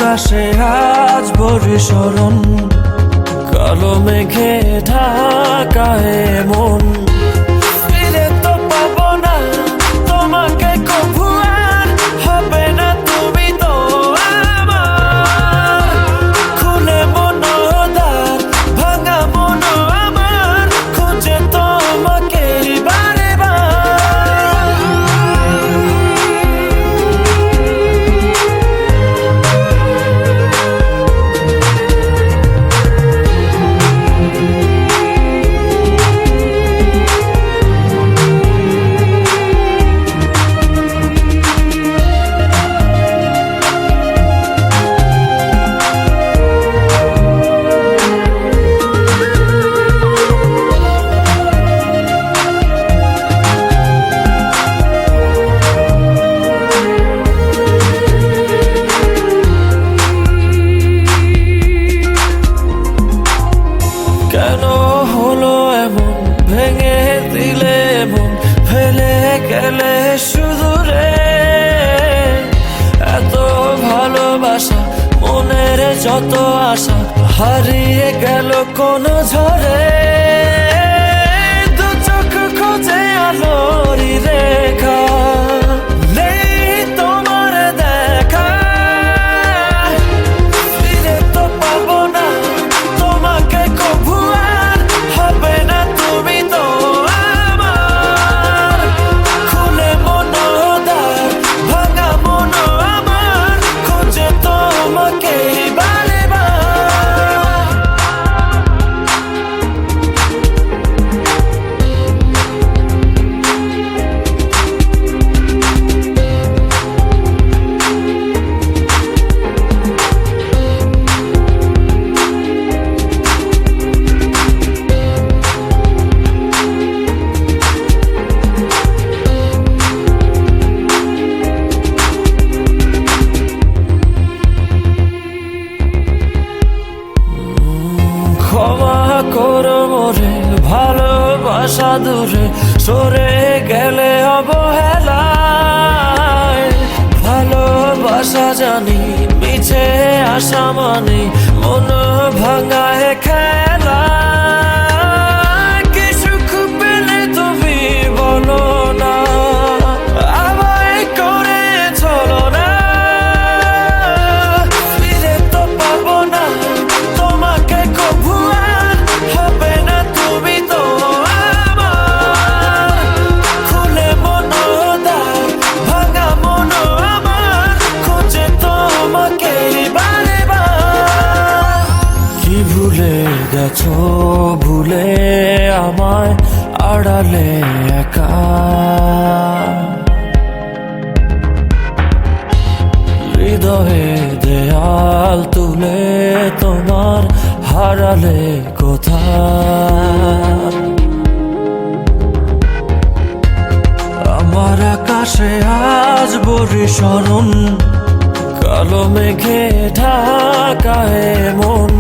আকাশে আজ বর্ষণ, কালো মেঘে ঢাকায় মন। ফিরে তো পাবো না তোমাকে কভু, আর হবে না তুমি তো আমার। খুলে মনোদ্বার ভাঙা মন আমার, খুঁজে তোমাকে বারে বার। কেন হলো এমন, ভেঙে দিলে এমন, ফেলে গেলে শুধু রে। এত ভালোবাসা, মনের যত আশা, হারিয়ে গেল কোন ঝড়ে। দু চোখ খোঁজে আলোরই রেখা, নেই তোমার দেখা। ফিরে তো পাবো না তোমাকে কভু, আর হবে না তুমি তো আমার। খুলে মনোদ্বার ভাঙা মন আমার, খুঁজে তোমাকে বারে বার। ক্ষমা করো মোরে, ভালোবাসা দূরে সরে গেলে অবহেলায়। ভালোবাসা জানি মিছে আশা মানে, মন ভাঙায় খেলা। কি সুখ পেলে তুমি বলো না, আমায় করে চলো না। ফিরে তো পাবো না তোমাকে কভু, আর হবে না তুমি তো আমার। খুলে মনোদ্বার ভাঙা মন আমার, খুঁজে তোমাকে বারে বার। কি ভুলে গেছো, ভুলে আমায় আড়ালে একা। হৃদয়ে দেয়াল তুলে তোমার হারালে কোথা। আমার আকাশে আজ বর্ষণ, কালো মেঘে ঢাকায় মন।